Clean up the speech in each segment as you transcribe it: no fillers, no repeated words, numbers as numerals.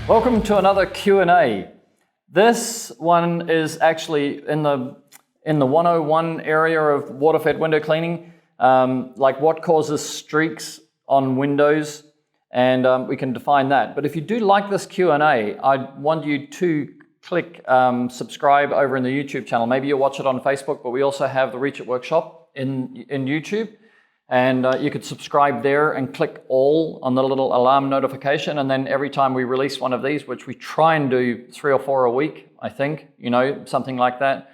Welcome to another Q&A. This one is actually in the 101 area of water-fed window cleaning, like what causes streaks on windows, and we can define that. But if you do like this Q&A, I want you to click subscribe over in the YouTube channel. Maybe you'll watch it on Facebook, but we also have the Reach It Workshop in YouTube. And you could subscribe there and click all on the little alarm notification. And then every time we release one of these, which we try and do 3 or 4 a week, I think, something like that,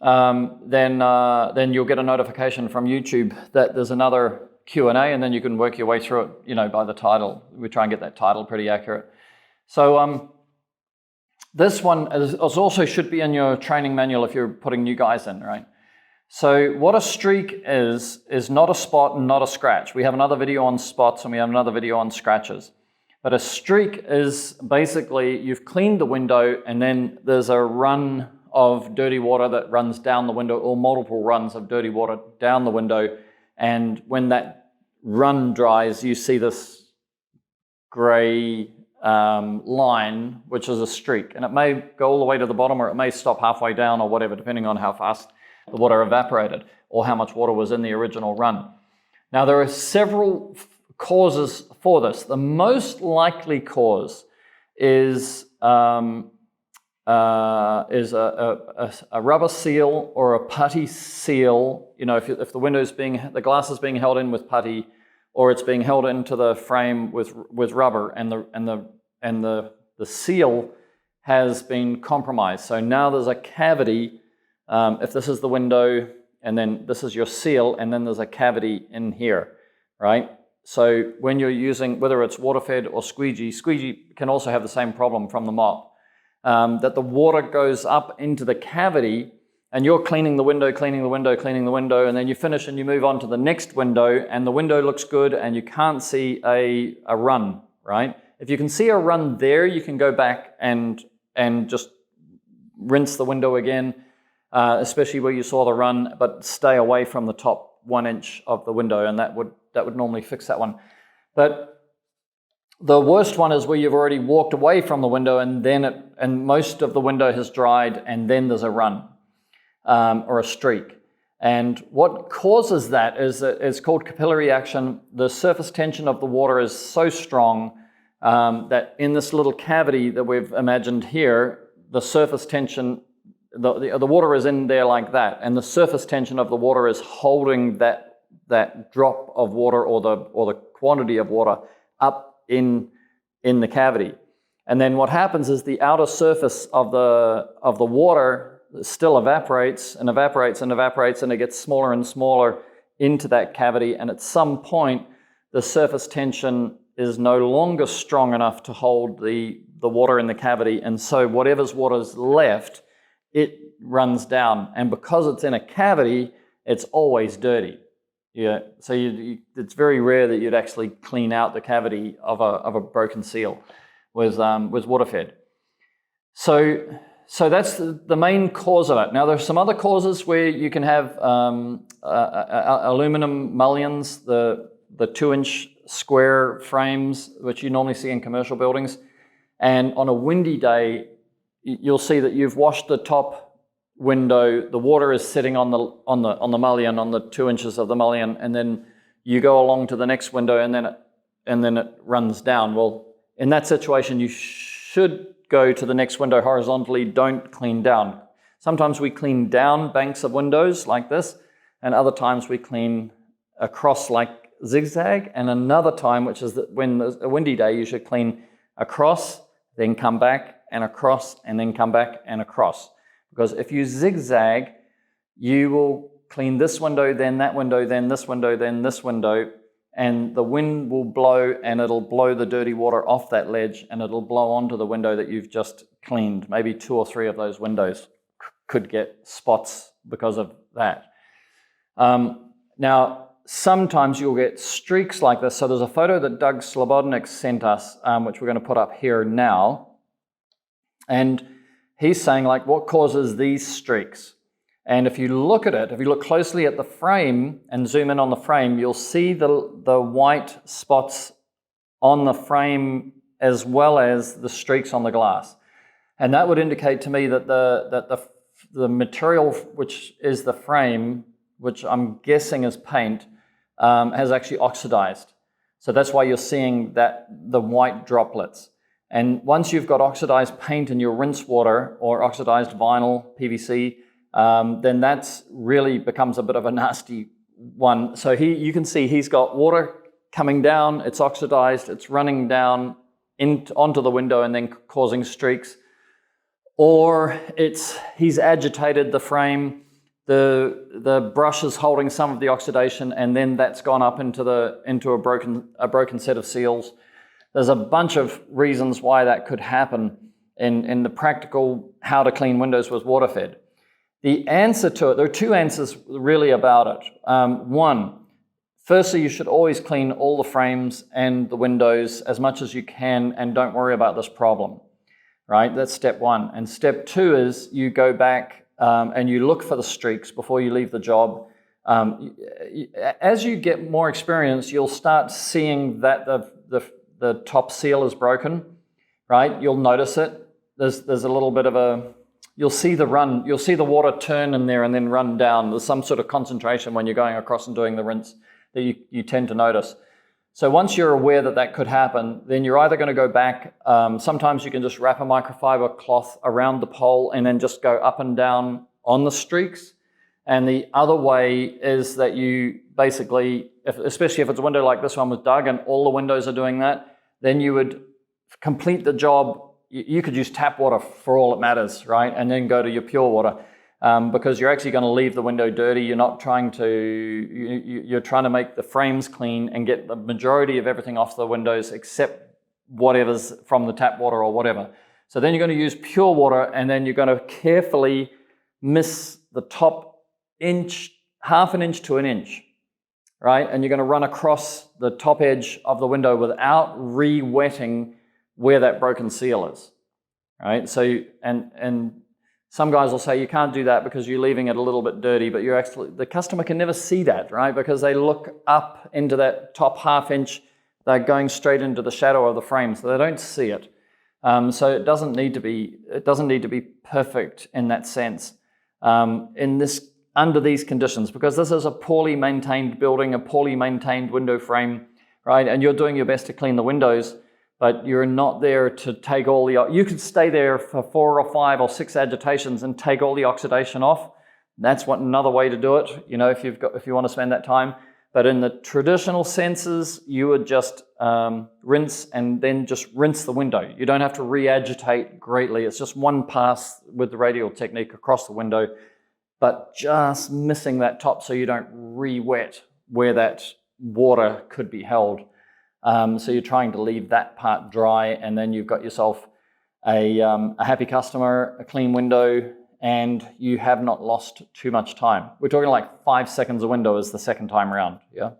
then you'll get a notification from YouTube that there's another Q&A, and then you can work your way through it, by the title. We try and get that title pretty accurate. So this one also should be in your training manual if you're putting new guys in, right? So what a streak is not a spot and not a scratch. We have another video on spots and we have another video on scratches. But a streak is basically you've cleaned the window and then there's a run of dirty water that runs down the window, or multiple runs of dirty water down the window. And when that run dries, you see this gray line, which is a streak. And it may go all the way to the bottom, or it may stop halfway down, or whatever, depending on how fast the water evaporated or how much water was in the original run. Now, there are several causes for this. The most likely cause is a rubber seal or a putty seal. If the glass is being held in with putty, or it's being held into the frame with rubber, and the seal has been compromised. So now there's a cavity. If this is the window, and then this is your seal, and then there's a cavity in here, right? So when you're using, whether it's water-fed or squeegee can also have the same problem from the mop, that the water goes up into the cavity, and you're cleaning the window, and then you finish and you move on to the next window, and the window looks good, and you can't see a run, right? If you can see a run there, you can go back and just rinse the window again, especially where you saw the run, but stay away from the top 1 inch of the window, and that would normally fix that one. But the worst one is where you've already walked away from the window, and most of the window has dried, and then there's a run or a streak. And what causes that is that it's called capillary action. The surface tension of the water is so strong that in this little cavity that we've imagined here, the surface tension, the water is in there like that, and the surface tension of the water is holding that drop of water or the quantity of water up in the cavity. And then what happens is the outer surface of the water still evaporates, and it gets smaller and smaller into that cavity, and at some point the surface tension is no longer strong enough to hold the water in the cavity, and so whatever's water's left, it runs down, and because it's in a cavity, it's always dirty. Yeah, so it's very rare that you'd actually clean out the cavity of a broken seal with water-fed. So that's the main cause of it. Now, there's some other causes where you can have aluminum mullions, the 2-inch square frames, which you normally see in commercial buildings, and on a windy day, you'll see that you've washed the top window, the water is sitting on the mullion, on the 2 inches of the mullion, and then you go along to the next window, and then it runs down. Well, in that situation, you should go to the next window horizontally. Don't clean down. Sometimes we clean down banks of windows like this, and other times we clean across like zigzag, and another time, which is when there's a windy day, you should clean across, then come back, and across, and then come back and across. Because if you zigzag, you will clean this window, then that window, then this window, then this window, and the wind will blow, and it'll blow the dirty water off that ledge, and it'll blow onto the window that you've just cleaned. Maybe 2 or 3 of those windows could get spots because of that. Now, sometimes you'll get streaks like this. So there's a photo that Doug Slobodnik sent us, which we're going to put up here now. And he's saying, like, what causes these streaks? And if you look at it, if you look closely at the frame and zoom in on the frame, you'll see the white spots on the frame as well as the streaks on the glass. And that would indicate to me that the material, which is the frame, which I'm guessing is paint, has actually oxidized. So that's why you're seeing the white droplets. And once you've got oxidized paint in your rinse water or oxidized vinyl, PVC, then that's really becomes a bit of a nasty one. So you can see he's got water coming down, it's oxidized, it's running down onto the window and then causing streaks. Or he's agitated the frame, the brush is holding some of the oxidation, and then that's gone up into a broken set of seals. There's a bunch of reasons why that could happen in the practical how to clean windows with water fed. The answer to it, there are two answers really about it. One, firstly, you should always clean all the frames and the windows as much as you can and don't worry about this problem, right? That's step one. And step two is you go back and you look for the streaks before you leave the job. As you get more experience, you'll start seeing that the top seal is broken, right? You'll notice it. There's a little bit of you'll see the water turn in there and then run down. There's some sort of concentration when you're going across and doing the rinse that you tend to notice. So once you're aware that could happen, then you're either going to go back, sometimes you can just wrap a microfiber cloth around the pole and then just go up and down on the streaks. And the other way is that you basically, especially if it's a window like this one with Doug and all the windows are doing that, then you would complete the job. You could use tap water for all it matters, right? And then go to your pure water because you're actually going to leave the window dirty. You're not trying to, you're trying to make the frames clean and get the majority of everything off the windows except whatever's from the tap water or whatever. So then you're going to use pure water and then you're going to carefully miss the top inch, half an inch to an inch, right? And you're going to run across the top edge of the window without re-wetting where that broken seal is, right? So, and some guys will say you can't do that because you're leaving it a little bit dirty, but the customer can never see that, right? Because they look up into that top half inch, they're going straight into the shadow of the frame, so they don't see it. So it doesn't need to be perfect in that sense. Under these conditions, because this is a poorly maintained building, a poorly maintained window frame, right? And you're doing your best to clean the windows, but you're not there to take all you could stay there for 4 or 5 or 6 agitations and take all the oxidation off. That's another way to do it, if you want to spend that time. But in the traditional senses, you would just rinse and then just rinse the window. You don't have to re-agitate greatly. It's just one pass with the radial technique across the window, but just missing that top so you don't re-wet where that water could be held. So you're trying to leave that part dry, and then you've got yourself a happy customer, a clean window, and you have not lost too much time. We're talking like 5 seconds a window is the second time around, yeah?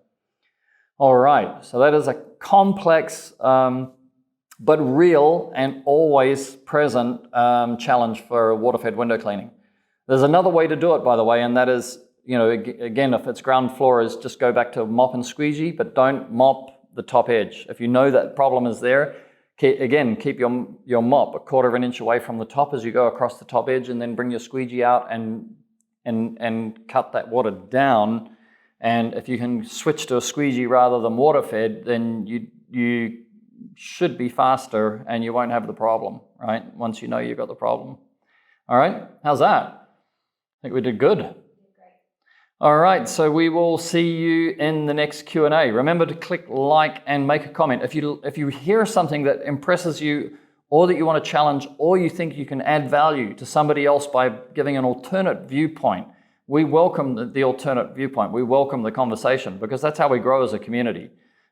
All right, so that is a complex but real and always present challenge for water-fed window cleaning. There's another way to do it, by the way, and that is, again, if it's ground floor, is just go back to mop and squeegee, but don't mop the top edge. If you know that problem is there, keep your mop a 1/4 of an inch away from the top as you go across the top edge, and then bring your squeegee out and cut that water down. And if you can switch to a squeegee rather than water fed, then you should be faster and you won't have the problem, right? Once you know you've got the problem. All right, how's that? I think we did good. All right, so we will see you in the next Q&A. Remember to click like and make a comment. If you hear something that impresses you or that you want to challenge or you think you can add value to somebody else by giving an alternate viewpoint, we welcome the alternate viewpoint. We welcome the conversation because that's how we grow as a community.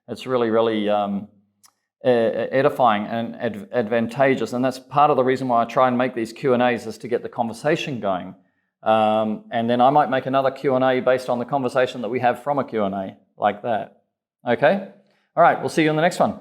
It's really, really edifying and advantageous. And that's part of the reason why I try and make these Q&As is to get the conversation going. And then I might make another Q&A based on the conversation that we have from a Q&A like that. Okay? All right, we'll see you in the next one.